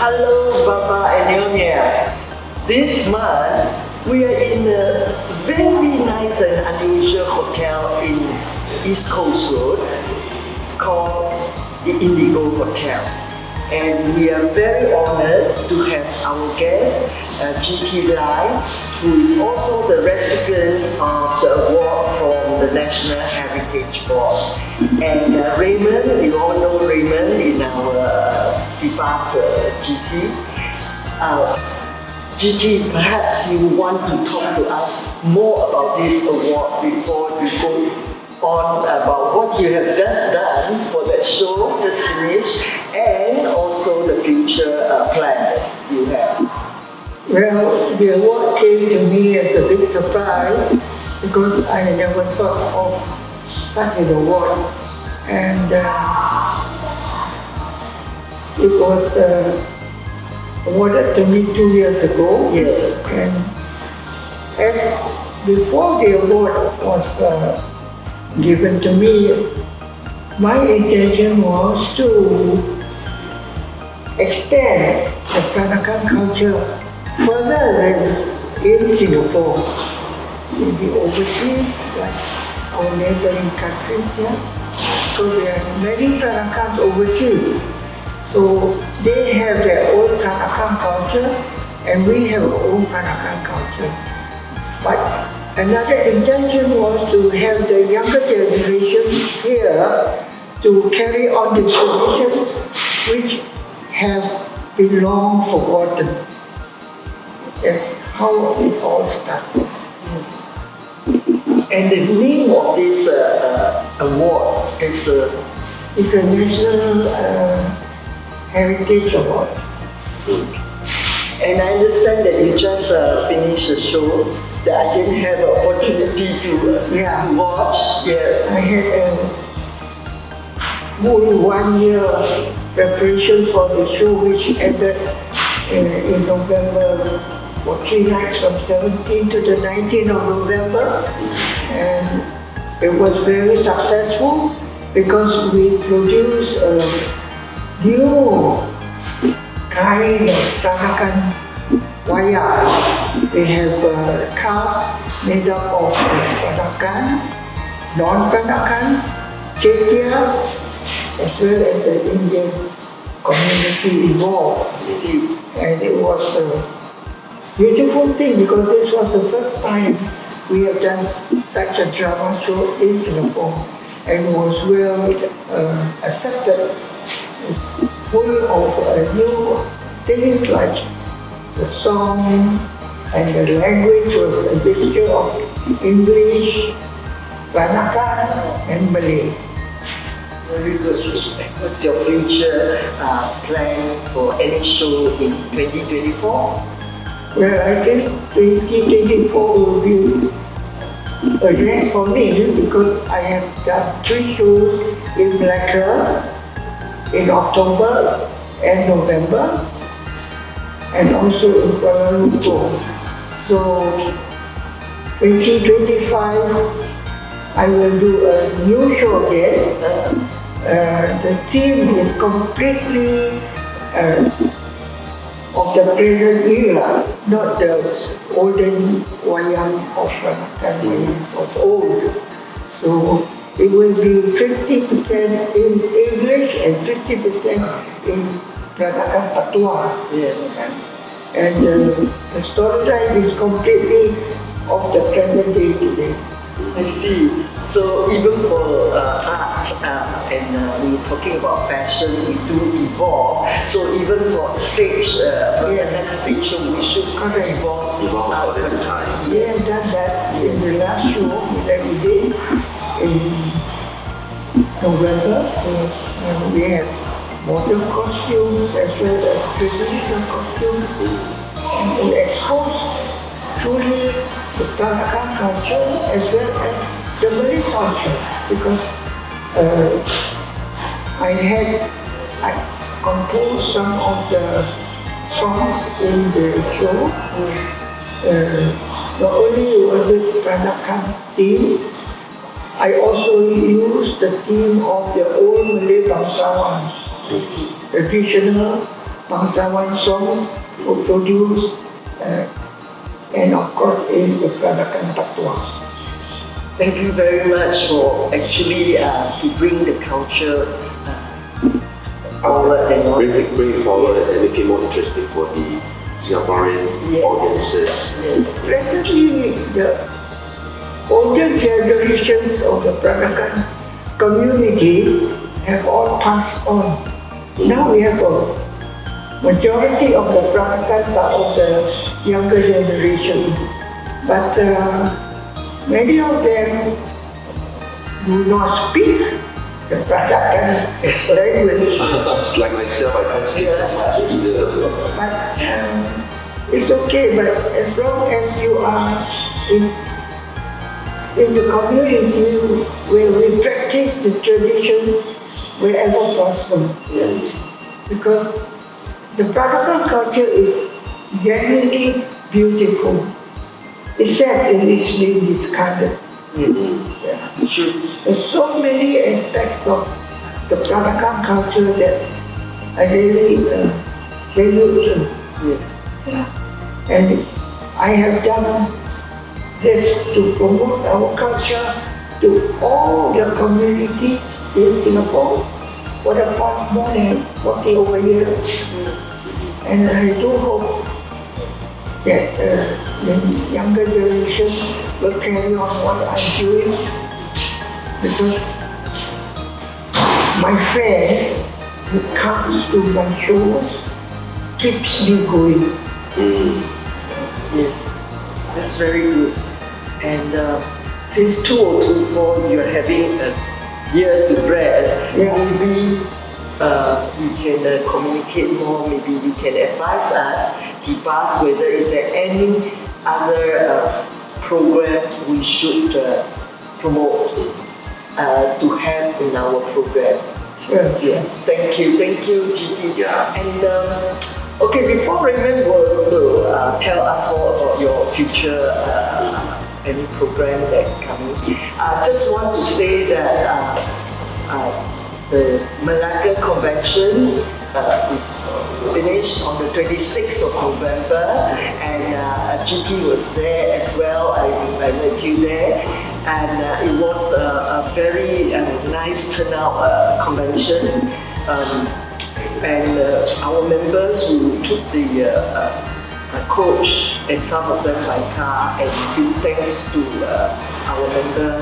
Hello, Baba and Nyonya. This month, we are in a very nice and unusual hotel in East Coast Road. It's called the Indigo Hotel. And we are very honored to have our guest, GT Lye, who is also the recipient of the award from the National Heritage Board. And Raymond, you all know Raymond in our TPAS GC. GT, perhaps you want to talk to us more about this award before you go on about what you have just done for that show, just finished, and also the future plan that you have. Well, the award came to me as a big surprise because I never thought of such an award. And it was awarded to me 2 years ago. Yes. And before the award was given to me, my intention was to extend the Peranakan culture further than in Singapore, in the overseas, like our neighboring countries here. So there are many Peranakans overseas. So they have their own Peranakan culture and we have our own Peranakan culture. But another intention was to have the younger generation here to carry on the traditions which have been long forgotten. That's how it all started. And the name of this award is It's a National Heritage Award. And I understand that you just finished the show that I didn't have an opportunity to watch. Yeah. I had a full 1 year preparation for the show which ended in November for 3 nights from 17th to the 19th of November. And it was very successful because we produced a new kind of Peranakan Wayang. We have a cast made up of Peranakan, non-Peranakan, Chetia, as well as the Indian community involved. And it was a beautiful thing because this was the first time we have done such a drama show in Singapore and was well accepted, full of new things like the song and the language was a mixture of English, Peranakan and Malay. Very good. What's your future plan for any show in 2024? Well, I think 2024 will be a year for me because I have done 3 shows in Melaka in October and November and also in Kuala Lumpur. So 2025 I will do a new show again. The theme is completely of the present era, not the olden wayang of Peranakan wayang of old. So it will be 50% in English and 50% in Peranakan Patois. Yes. And the storyline is completely of the present day today. I see. So even for art and we're talking about fashion, we do evolve. So even for stage, next stage show, we should evolve. Evolve all the time. We have done that in the last show that we did in November. We have modern costumes as well as traditional costumes. And we expose truly the Peranakan culture as well as the Malay culture because I composed some of the songs in the show. Not only was it Peranakan theme, I also used the theme of the old Malay bangsawans, traditional bangsawan song were produced, and of course in the Peranakan Patwa. Thank you very much for actually to bring the culture forward and all. Bring it forward and make it more interesting for the Singaporean audiences. Presently, the older generations of the Peranakan community have all passed on. Now we have a majority of the Peranakans are of the younger generation, but many of them do not speak the Peranakan language. It's like myself, I can't speak much either. But it's okay, but as long as you are in the community where we practice the tradition wherever possible. Because the Peranakan culture is genuinely beautiful. It's sad that it's been discarded. There's so many aspects of the Peranakan culture that I really salute to. And I have done this to promote our culture to all the communities in Singapore for the past more than 40 over years. And I do hope that the younger generation will carry on what I'm doing, because my friend who comes to my shows keeps me going. Yes, that's very good. And since 2024 you're having a year to rest, maybe we can communicate more, maybe you can advise us, TPAS, whether is there any other program we should promote to have in our program. Sure. Thank you, GT. And okay, before Raymond will tell us more about your future any program that coming, I just want to say that the Melaka Convention is finished on the 26th of November, and GT was there as well. I met you there, and it was a very nice turnout convention. And our members who took the coach, and some of them by car, and give thanks to our member,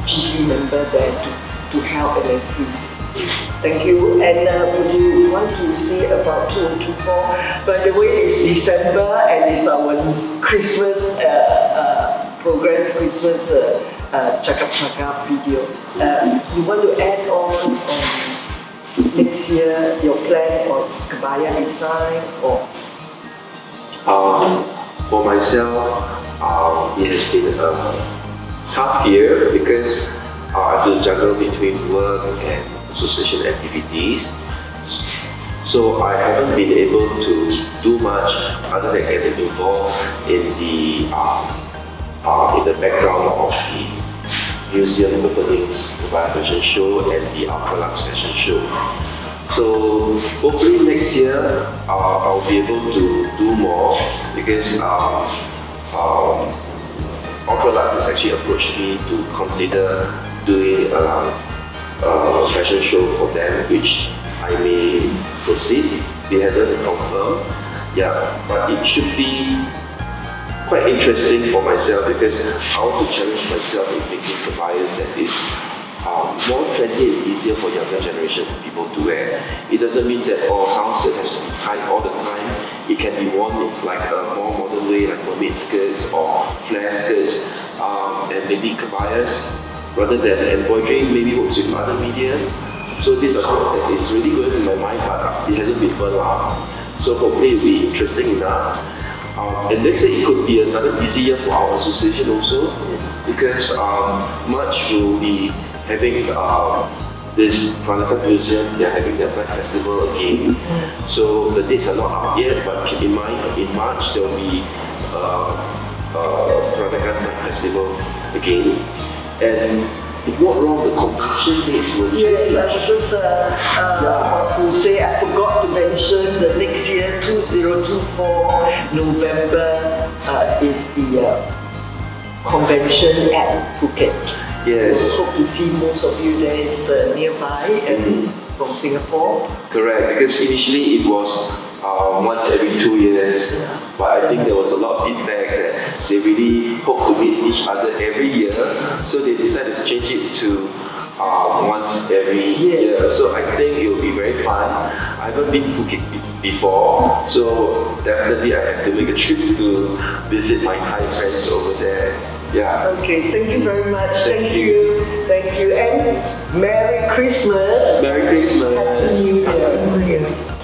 GC member there to help and assist. Thank you. And would you want to say about 2024? By the way, it's December and it's our Christmas program, Christmas chakap video. You want to add on next year your plan or kebaya design or? For myself, it has been a tough year because I have to juggle between work and association activities. So I haven't been able to do much other than getting involved in the background of the museum openings, the Baba Fashion Show and the Ultralux Fashion Show. So hopefully next year I'll be able to do more, because Ultralux has actually approached me to consider doing a fashion show for them, which I may proceed. They haven't confirmed, but it should be quite interesting for myself, because I want to challenge myself in making kebayas that is more trendy and easier for younger generation people to wear. It doesn't mean that sounds has to be tight all the time. It can be worn in like a more modern way, like mermaid skirts or flare skirts, and maybe kebayas, rather than embroidery, maybe works with other media. So these are things that is really going in my mind, but it hasn't been burned out. So hopefully it'll be interesting enough. And next year it could be another busy year for our association also, because March will be having this Peranakan Museum, they're having their Black Festival again. So the dates are not out yet, but keep in mind, in March there will be Peranakan Black Festival again. And if not wrong, the convention dates will Yes, change. I was just about to say, I forgot to mention the next year, 2024 November, is the convention at Phuket. Yes. So hope to see most of you there is nearby and from Singapore. Correct, because initially it was once every 2 years, but I think there was a lot of feedback that they really hope to meet each other every year, so they decided to change it to once every year. So I think it will be very fun. I haven't been to Phuket before, so definitely I have to make a trip to visit my Thai friends over there. Yeah. Okay, thank you very much. Thank Thank you. And Merry Christmas. Merry Christmas. Happy New Year. New Year.